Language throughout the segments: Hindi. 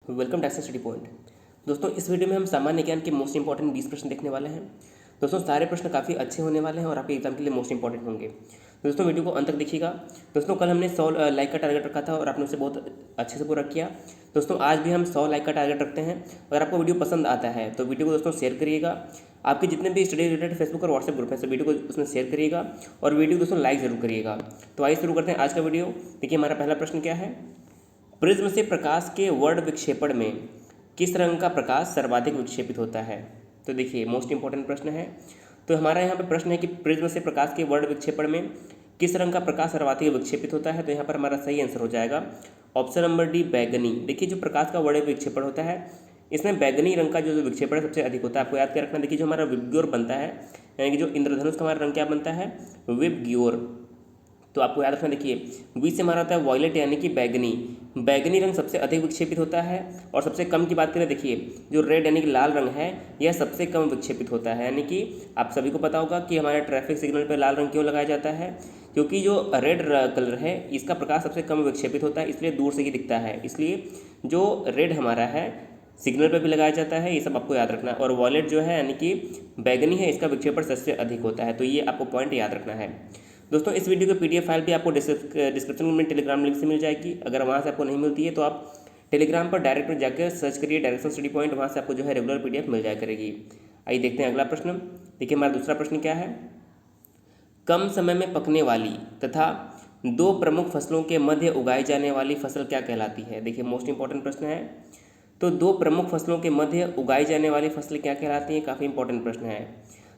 Welcome to study point. दोस्तों, इस वीडियो में हम सामान्य ज्ञान के मोस्ट इंपॉर्टेंट 20 प्रश्न देखने वाले हैं। दोस्तों, सारे प्रश्न काफ़ी अच्छे होने वाले हैं और आपके एग्जाम के लिए मोस्ट इंपॉर्टेंट होंगे। दोस्तों, वीडियो को अंत तक देखिएगा। दोस्तों, कल हमने 100 लाइक का टारगेट रखा था और आपने उसे बहुत अच्छे से पूरा किया। दोस्तों, आज भी हम 100 लाइक का टारगेट रखते हैं। अगर आपको वीडियो पसंद आता है तो वीडियो को दोस्तों शेयर करिएगा। आपके जितने भी स्टडी रिलेटेड फेसबुक और व्हाट्सएप ग्रुप है सब वीडियो को उसमें शेयर करिएगा और वीडियो दोस्तों लाइक जरूर करिएगा। तो आइए शुरू करते हैं आज का वीडियो। देखिए, हमारा पहला प्रश्न क्या है। प्रिज्म से प्रकाश के वर्ण विक्षेपण में किस रंग का प्रकाश सर्वाधिक विक्षेपित होता है। तो देखिए, मोस्ट इंपॉर्टेंट प्रश्न है। तो हमारा यहाँ पे प्रश्न है कि प्रिज्म से प्रकाश के वर्ण विक्षेपण में किस रंग का प्रकाश सर्वाधिक विक्षेपित होता है। तो यहाँ पर हमारा सही आंसर हो जाएगा ऑप्शन नंबर डी, बैगनी। देखिए, जो प्रकाश का वर्ण विक्षेपण होता है इसमें बैगनी रंग का जो विक्षेपण सबसे अधिक होता है। आपको याद कर रखना। देखिए, जो हमारा विबग्योर बनता है यानी कि जो इंद्रधनुष का हमारा रंग क्या बनता है, विबग्योर। तो आपको याद रखना। देखिए, वी से हमारा होता है वॉयलेट यानी कि बैगनी। बैगनी रंग सबसे अधिक विक्षेपित होता है। और सबसे कम की बात करें, देखिए जो रेड यानी कि लाल रंग है यह सबसे कम विक्षेपित होता है। यानी कि आप सभी को पता होगा कि हमारे ट्रैफिक सिग्नल पर लाल रंग क्यों लगाया जाता है, क्योंकि जो रेड कलर है इसका प्रकाश सबसे कम विक्षेपित होता है, इसलिए दूर से ही दिखता है। इसलिए जो रेड हमारा है सिग्नल पर भी लगाया जाता है, ये सब आपको याद रखना है। और वॉयलेट जो है यानी कि बैगनी है, इसका विक्षेपण सबसे अधिक होता है। तो ये आपको पॉइंट याद रखना है। दोस्तों, इस वीडियो की पीडीएफ फाइल भी आपको डिस्क्रिप्शन में टेलीग्राम लिंक से मिल जाएगी। अगर वहाँ से आपको नहीं मिलती है तो आप टेलीग्राम पर डायरेक्ट में जाकर सर्च करिए डायरेक्शन स्टडी पॉइंट, वहाँ से आपको जो है रेगुलर पीडीएफ मिल जाया करेगी। आइए देखते हैं अगला प्रश्न। देखिए, हमारा दूसरा प्रश्न क्या है। कम समय में पकने वाली तथा दो प्रमुख फसलों के मध्य उगाई जाने वाली फसल क्या कहलाती है। देखिए, मोस्ट इंपॉर्टेंट प्रश्न है। तो दो प्रमुख फसलों के मध्य उगाई जाने वाली फसल क्या कहलाती है, काफ़ी इंपॉर्टेंट प्रश्न है।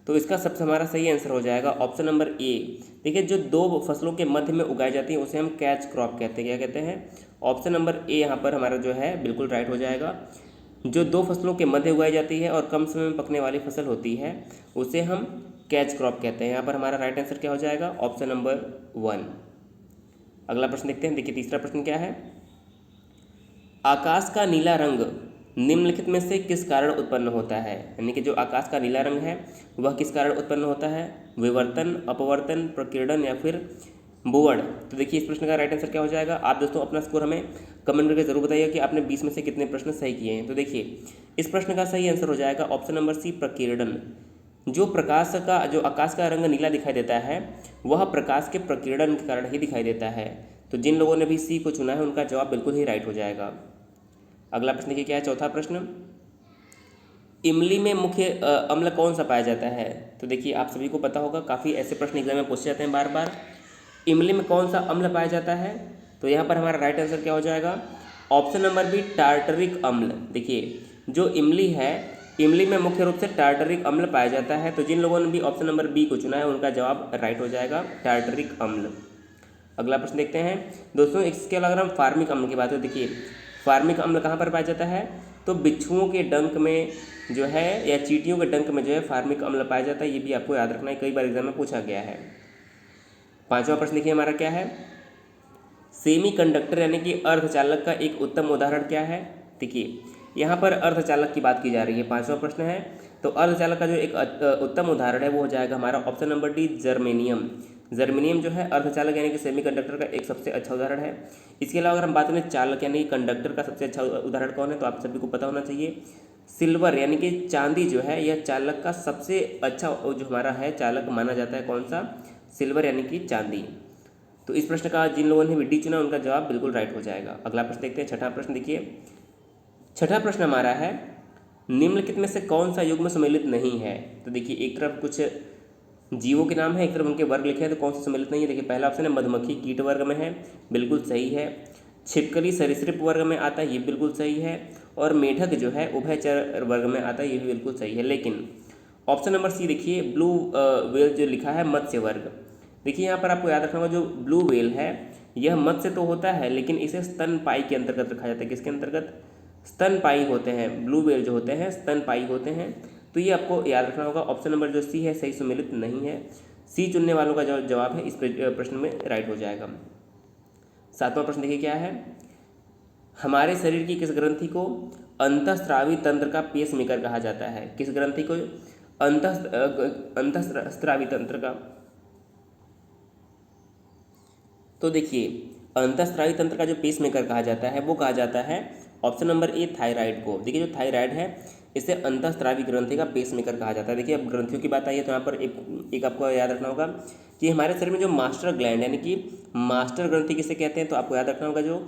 तो इसका सबसे हमारा सही आंसर हो जाएगा ऑप्शन नंबर ए। देखिए, जो दो फसलों के मध्य में उगाई जाती है उसे हम कैच क्रॉप कहते हैं। क्या कहते हैं, ऑप्शन नंबर ए यहाँ पर हमारा जो है बिल्कुल राइट हो जाएगा। जो दो फसलों के मध्य उगाई जाती है और कम समय में पकने वाली फसल होती है उसे हम कैच क्रॉप कहते हैं। यहाँ पर हमारा राइट आंसर क्या हो जाएगा, ऑप्शन नंबर 1। अगला प्रश्न देखते हैं। देखिए, तीसरा प्रश्न क्या है। आकाश का नीला रंग निम्नलिखित में से किस कारण उत्पन्न होता है। यानी कि जो आकाश का नीला रंग है वह किस कारण उत्पन्न होता है, विवर्तन, अपवर्तन, प्रकीर्णन या फिर भूवर्ण। तो देखिए, इस प्रश्न का राइट आंसर क्या हो जाएगा। आप दोस्तों अपना स्कोर हमें कमेंट करके जरूर बताइए कि आपने 20 में से कितने प्रश्न सही किए हैं। तो देखिए, इस प्रश्न का सही आंसर हो जाएगा ऑप्शन नंबर सी, प्रकीर्णन। जो आकाश का रंग नीला दिखाई देता है वह प्रकाश के प्रकीर्णन के कारण ही दिखाई देता है। तो जिन लोगों ने भी सी को चुना है उनका जवाब बिल्कुल ही राइट हो जाएगा। अगला प्रश्न देखिए क्या है, चौथा प्रश्न। इमली में मुख्य अम्ल कौन सा पाया जाता है। तो देखिए, आप सभी को पता होगा, काफ़ी ऐसे प्रश्न एग्जाम में पूछे जाते हैं बार बार। इमली में कौन सा अम्ल पाया जाता है। तो यहाँ पर हमारा राइट आंसर क्या हो जाएगा, ऑप्शन नंबर बी, टार्टरिक अम्ल। देखिए, जो इमली है इमली में मुख्य रूप से टार्टरिक अम्ल पाया जाता है। तो जिन लोगों ने भी ऑप्शन नंबर बी को चुना है उनका जवाब राइट हो जाएगा, टार्टरिक अम्ल। अगला प्रश्न देखते हैं दोस्तों। इसके अलावा अगर हम फार्मिक अम्ल की बात करें, देखिए फार्मिक अम्ल कहाँ पर पाया जाता है, तो बिच्छुओं के डंक में जो है या चींटियों के डंक में जो है फार्मिक अम्ल पाया जाता है। ये भी आपको याद रखना है, कई बार एग्जाम में पूछा गया है। पांचवा प्रश्न देखिए हमारा क्या है। सेमी कंडक्टर यानी कि अर्धचालक का एक उत्तम उदाहरण क्या है। देखिए, यहाँ पर अर्धचालक की बात की जा रही है, पांचवा प्रश्न है। तो अर्धचालक का जो एक उत्तम उदाहरण है वो हो जाएगा हमारा option number D, germanium. Germanium जो है अर्धचालक यानी कि सेमीकंडक्टर का एक सबसे अच्छा उदाहरण है। इसके अलावा अगर हम बात करें चालक यानी कि कंडक्टर का सबसे अच्छा उदाहरण कौन है, तो आप सभी को पता होना चाहिए, सिल्वर यानी कि चांदी जो है यह चालक का सबसे अच्छा जो हमारा है चालक माना जाता है। कौन सा, सिल्वर यानी कि चांदी। तो इस प्रश्न का जिन लोगों ने भी डी चुना उनका जवाब बिल्कुल राइट हो जाएगा। अगला प्रश्न देखते हैं, छठा प्रश्न। देखिए, छठा प्रश्न हमारा है, निम्नलिखित में से कौन सा युग्म सम्मिलित नहीं है। तो देखिए, एक तरफ कुछ जीवों के नाम है, एक तरफ उनके वर्ग लिखे हैं, तो कौन सा सम्मिलित नहीं है। देखिए, पहला ऑप्शन है मधुमक्खी कीट वर्ग में है, बिल्कुल सही है। छिपकली सरीसृप वर्ग में आता है, ये बिल्कुल सही है। और मेढक जो है उभयचर वर्ग में आता है, ये भी बिल्कुल सही है। लेकिन ऑप्शन नंबर सी देखिए, ब्लू व्हेल जो लिखा है मत्स्य वर्ग। देखिए, यहाँ पर आपको याद रखना होगा, जो ब्लू व्हेल है यह मत्स्य तो होता है लेकिन इसे स्तनपायी के अंतर्गत रखा जाता है। किसके अंतर्गत, स्तनपायी होते हैं। ब्लू व्हेल जो होते हैं स्तनपायी होते हैं। तो ये आपको याद रखना होगा। ऑप्शन नंबर जो सी है सही सम्मिलित नहीं है। सी चुनने वालों का जो जवाब है इस प्रश्न में राइट हो जाएगा। सातवां प्रश्न देखिए क्या है। हमारे शरीर की किस ग्रंथि को अंतःस्रावी तंत्र का पेस मेकर कहा जाता है। किस ग्रंथि को अंतःस्रावी तंत्र का, तो देखिए अंतःस्रावी तंत्र का जो पेस मेकर कहा जाता है वो कहा जाता है ऑप्शन नंबर ए थायराइड को। देखिए जो थायराइड है इसे अंतःस्रावी ग्रंथि का पेसमेकर कहा जाता है। देखिए अब ग्रंथियों की बात आई है तो यहाँ पर एक आपको याद रखना होगा कि हमारे शरीर में जो मास्टर ग्लैंड यानी कि मास्टर ग्रंथि किसे कहते हैं, तो आपको याद रखना होगा जो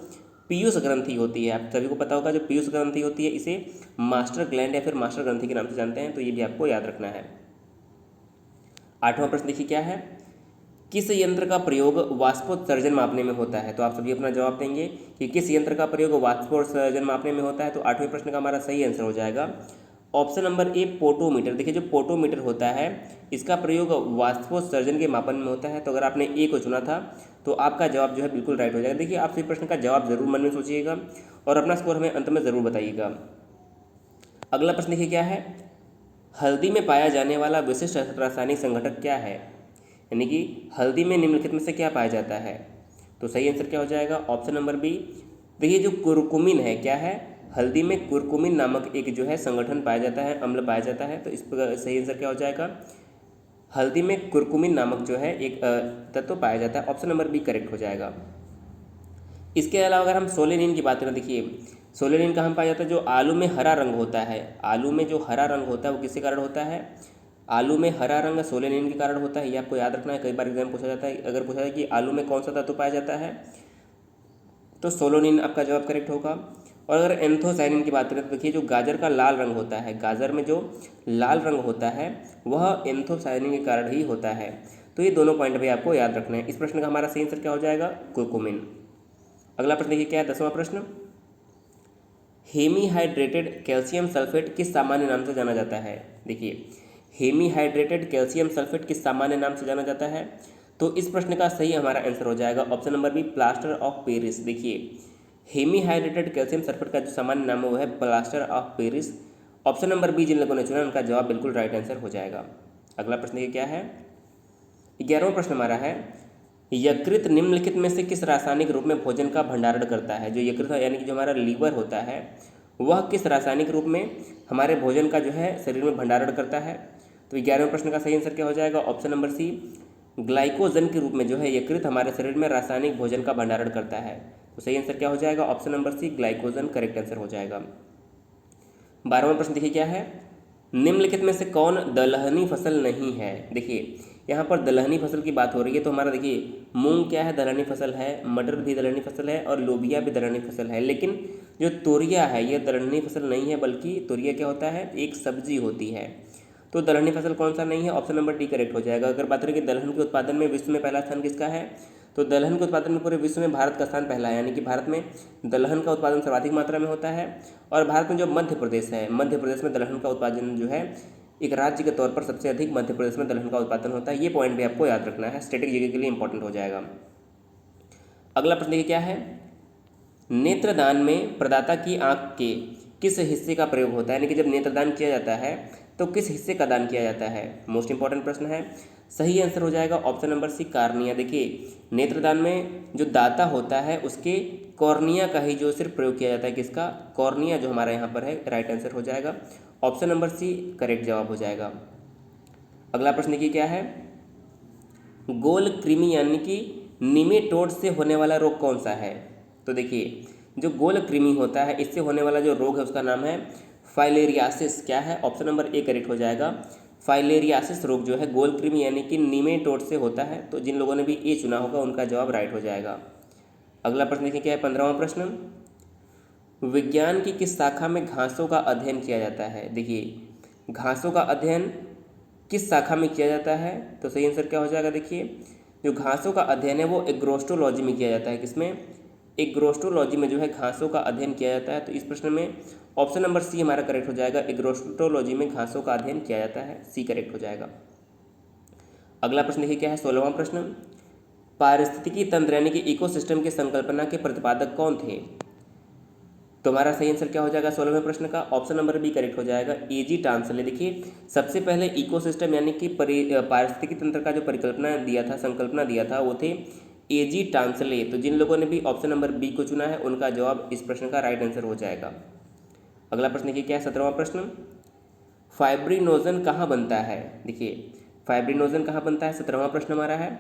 पीयूष ग्रंथि होती है, आप सभी को पता होगा जो पीयूष ग्रंथि होती है इसे मास्टर ग्लैंड या फिर मास्टर ग्रंथि के नाम से जानते हैं, तो ये भी आपको याद रखना है। 8वां प्रश्न देखिए क्या है, किस यंत्र का प्रयोग वाष्पोत्सर्जन मापने में होता है। तो आप सभी अपना जवाब देंगे कि किस यंत्र का प्रयोग वाष्पोत्सर्जन मापने में होता है। तो 8वें प्रश्न का हमारा सही आंसर हो जाएगा ऑप्शन नंबर ए पोटोमीटर। देखिए जो पोटोमीटर होता है इसका प्रयोग वाष्पोत्सर्जन के मापन में होता है। तो अगर आपने ए को चुना था तो आपका जवाब जो है बिल्कुल राइट हो जाएगा। देखिए आप सभी प्रश्न का जवाब जरूर मन में सोचिएगा और अपना स्कोर हमें अंत में ज़रूर बताइएगा। अगला प्रश्न देखिए क्या है, हल्दी में पाया जाने वाला विशिष्ट रासायनिक संघटक क्या है, यानी कि हल्दी में निम्नलिखित में से क्या पाया जाता है। तो सही आंसर क्या हो जाएगा ऑप्शन नंबर बी। देखिए जो कुरकुमिन है क्या है, हल्दी में कुरकुमिन नामक एक जो है संगठन पाया जाता है, अम्ल पाया जाता है। तो इस पर सही आंसर क्या हो जाएगा, हल्दी में कुरकुमिन नामक जो है एक तत्व पाया जाता है। ऑप्शन नंबर बी करेक्ट हो जाएगा। इसके अलावा अगर हम सोलेनिन की बात करें, देखिए सोलेनिन कहाँ पाया जाता है, जो आलू में हरा रंग होता है, आलू में जो हरा रंग होता है वो किसके कारण होता है, आलू में हरा रंग सोलेनिन के कारण होता है। ये आपको याद रखना है, कई बार एग्जाम पूछा जाता है। अगर पूछा जाए कि आलू में कौन सा तत्व पाया जाता है तो सोलोनिन आपका जवाब करेक्ट होगा। और अगर एंथोसायनिन की बात करें तो देखिए जो गाजर का लाल रंग होता है, गाजर में जो लाल रंग होता है वह एंथोसायनिन के कारण ही होता है। तो ये दोनों पॉइंट भी आपको याद रखना है। इस प्रश्न का हमारा सही आंसर क्या हो जाएगा, कुरकुमिन। अगला प्रश्न देखिए क्या है, 10वां प्रश्न, हेमीहाइड्रेटेड कैल्शियम सल्फेट किस सामान्य नाम से जाना जाता है। देखिए हेमीहाइड्रेटेड कैल्शियम सल्फेट किस सामान्य नाम से जाना जाता है। तो इस प्रश्न का सही हमारा आंसर हो जाएगा option number B plaster of Paris. देखिए हेमीहाइड्रेटेड कैल्शियम सल्फेट का जो सामान्य नाम है वो है plaster of Paris. Option number B जिन लोगों ने चुना उनका जवाब बिल्कुल राइट आंसर हो जाएगा। अगला प्रश्न ये क्या है, 11वां प्रश्न हमारा है, यकृत निम्नलिखित में से किस रासायनिक रूप में भोजन का भंडारण करता है। जो यकृत यानी कि जो हमारा लीवर होता है वह किस रासायनिक रूप में हमारे भोजन का जो है शरीर में भंडारण करता है। तो 11वें प्रश्न का सही आंसर क्या हो जाएगा ऑप्शन नंबर सी, ग्लाइकोजन के रूप में जो है यकृत हमारे शरीर में रासायनिक भोजन का भंडारण करता है। तो सही आंसर क्या हो जाएगा option number C, glycogen correct answer हो जाएगा। 12वां प्रश्न देखिए क्या है, निम्नलिखित में से कौन दलहनी फसल नहीं है। देखिए यहाँ पर दलहनी फसल की बात हो रही है तो हमारा देखिए मूंग क्या है, दलहनी फसल है, मटर भी दलहनी फसल है और लोबिया भी दलहनी फसल है। लेकिन जो तोरिया है यह दलहनी फसल नहीं है, बल्कि तोरिया क्या होता है, एक सब्जी होती है। तो दलहनी फसल कौन सा नहीं है, ऑप्शन नंबर डी करेक्ट हो जाएगा। अगर बात करें कि दलहन के उत्पादन में विश्व में पहला स्थान किसका है, तो दलहन के उत्पादन में पूरे विश्व में भारत का स्थान पहला है, यानी कि भारत में दलहन का उत्पादन सर्वाधिक मात्रा में होता है। और भारत में जो मध्य प्रदेश है, मध्य प्रदेश में दलहन का उत्पादन जो है एक राज्य के तौर पर सबसे अधिक मध्य प्रदेश में दलहन का उत्पादन होता है। ये पॉइंट भी आपको याद रखना है, स्टैटिक जीके के लिए इंपॉर्टेंट हो जाएगा। अगला प्रश्न देखिए क्या है, नेत्रदान में प्रदाता की आंख के किस हिस्से का प्रयोग होता है, यानी कि जब नेत्रदान किया जाता है तो किस हिस्से का दान किया जाता है। मोस्ट इंपॉर्टेंट प्रश्न है, सही आंसर हो जाएगा ऑप्शन नंबर सी, कार्निया। देखिए नेत्रदान में जो दाता होता है उसके कॉर्निया का ही जो सिर्फ प्रयोग किया जाता है, किसका, कॉर्निया जो हमारा यहाँ पर है, राइट आंसर हो जाएगा ऑप्शन नंबर सी करेक्ट जवाब हो जाएगा। अगला प्रश्न देखिए क्या है, गोल कृमि यानी कि निमेटोड से होने वाला रोग कौन सा है। तो देखिए जो गोल कृमि होता है इससे होने वाला जो रोग है उसका नाम है फाइलेरियासिस। क्या है, ऑप्शन नंबर ए करेक्ट हो जाएगा। फाइलेरियासिस रोग जो है गोल कृमि यानी कि निमेटोड से होता है। तो जिन लोगों ने भी ए चुना होगा उनका जवाब राइट हो जाएगा। अगला प्रश्न देखिए क्या है, 15वां प्रश्न, विज्ञान की किस शाखा में घासों का अध्ययन किया जाता है। देखिए घासों का अध्ययन किस शाखा में किया जाता है, तो सही आंसर क्या हो जाएगा, देखिए जो घासों का अध्ययन है वो एग्रोस्टोलॉजी में किया जाता है। किसमें, एग्रोस्टोलॉजी में जो है घासों का अध्ययन किया जाता है। तो इस प्रश्न में ऑप्शन नंबर सी हमारा करेक्ट हो जाएगा, एग्रोस्टोलॉजी में घासों का अध्ययन किया जाता है, सी करेक्ट हो जाएगा। अगला प्रश्न देखिए क्या है, 16वां प्रश्न, पारिस्थितिकी तंत्र यानी कि इकोसिस्टम की संकल्पना के प्रतिपादक कौन थे। तो हमारा सही आंसर क्या हो जाएगा 16वें प्रश्न का, ऑप्शन नंबर बी करेक्ट हो जाएगा, एजी टांसले। देखिए सबसे पहले इकोसिस्टम यानी कि पारिस्थितिकी तंत्र का जो परिकल्पना दिया था, संकल्पना दिया था, वो थे एजी टांसले। तो जिन लोगों ने भी ऑप्शन नंबर बी को चुना है उनका जवाब इस प्रश्न का राइट आंसर हो जाएगा। अगला प्रश्न देखिए क्या है, 17वां प्रश्न, फाइब्रिनोजन कहाँ बनता है। देखिए फाइब्रिनोजन कहाँ बनता है, 17वां प्रश्न हमारा है।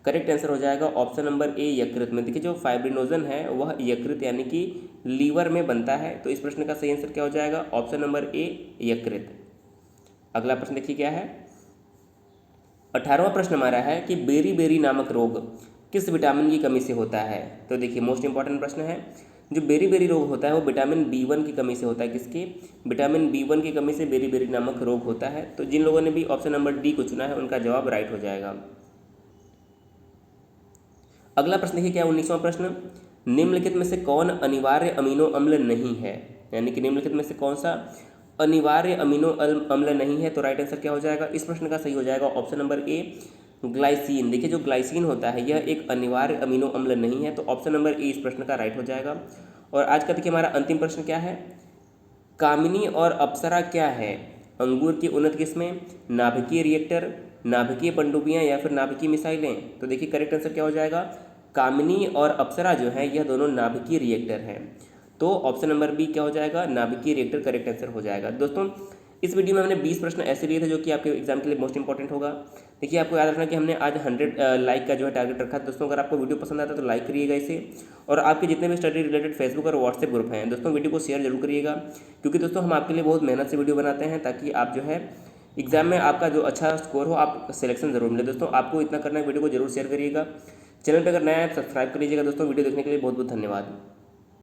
करेक्ट आंसर हो जाएगा ऑप्शन नंबर ए, यकृत में। देखिए जो फाइब्रिनोजन है वह यकृत यानी कि लीवर में बनता है, तो इस प्रश्न का सही आंसर क्या हो जाएगा, ऑप्शन नंबर ए, यकृत। अगला प्रश्न देखिए क्या है, 18वां प्रश्न हमारा है कि बेरी बेरी नामक रोग किस विटामिन की कमी से होता है। तो देखिए मोस्ट इंपॉर्टेंट प्रश्न है, जो बेरी बेरी रोग होता है वो विटामिन B1 की कमी से होता है। किसके, विटामिन B1 की कमी से बेरी बेरी नामक रोग होता है। तो जिन लोगों ने भी ऑप्शन नंबर डी को चुना है उनका जवाब राइट हो जाएगा। अगला प्रश्न देखिए क्या, 19वां प्रश्न, निम्नलिखित में से कौन अनिवार्य अमीनो अम्ल नहीं है, यानी कि निम्नलिखित में से कौन सा अनिवार्य अमीनो अम्ल नहीं है। तो राइट आंसर क्या हो जाएगा, इस प्रश्न का सही हो जाएगा ऑप्शन नंबर ए, ग्लाइसिन। देखिए जो ग्लाइसिन होता है यह एक अनिवार्य अमीनो अम्ल नहीं है, तो ऑप्शन नंबर ए इस प्रश्न का राइट हो जाएगा। और आज का देखिए हमारा अंतिम प्रश्न क्या है, कामिनी और अप्सरा क्या है, अंगूर की उन्नत किस्में, नाभिकीय रिएक्टर, नाभिकीय पनडुब्बियां या फिर नाभिकीय मिसाइलें। तो देखिए करेक्ट आंसर क्या हो जाएगा, कामिनी और अप्सरा जो है यह दोनों नाभिकीय रिएक्टर हैं। तो ऑप्शन नंबर बी क्या हो जाएगा, नाभिकीय रिएक्टर करेक्ट आंसर हो जाएगा। दोस्तों इस वीडियो में हमने 20 प्रश्न ऐसे लिए थे जो कि आपके एग्जाम के लिए मोस्ट इंपॉर्टेंट होगा। देखिए आपको याद रखना कि हमने आज 100 लाइक का जो है टारगेट रखा है। दोस्तों अगर आपको वीडियो पसंद आता है तो लाइक करिएगा इसे, और आपके जितने भी स्टडी रिलेटेड फेसबुक और व्हाट्सएप ग्रुप हैं दोस्तों वीडियो को शेयर जरूर करिएगा, क्योंकि दोस्तों हम आपके लिए बहुत मेहनत से वीडियो बनाते हैं ताकि आप जो है एग्जाम में आपका जो अच्छा स्कोर हो, आप सिलेक्शन जरूर मिले। दोस्तों आपको इतना करना है, वीडियो को जरूर शेयर करिएगा। चैनल पर अगर नया है सब्सक्राइब कर लीजिएगा। दोस्तों वीडियो देखने के लिए बहुत बहुत धन्यवाद।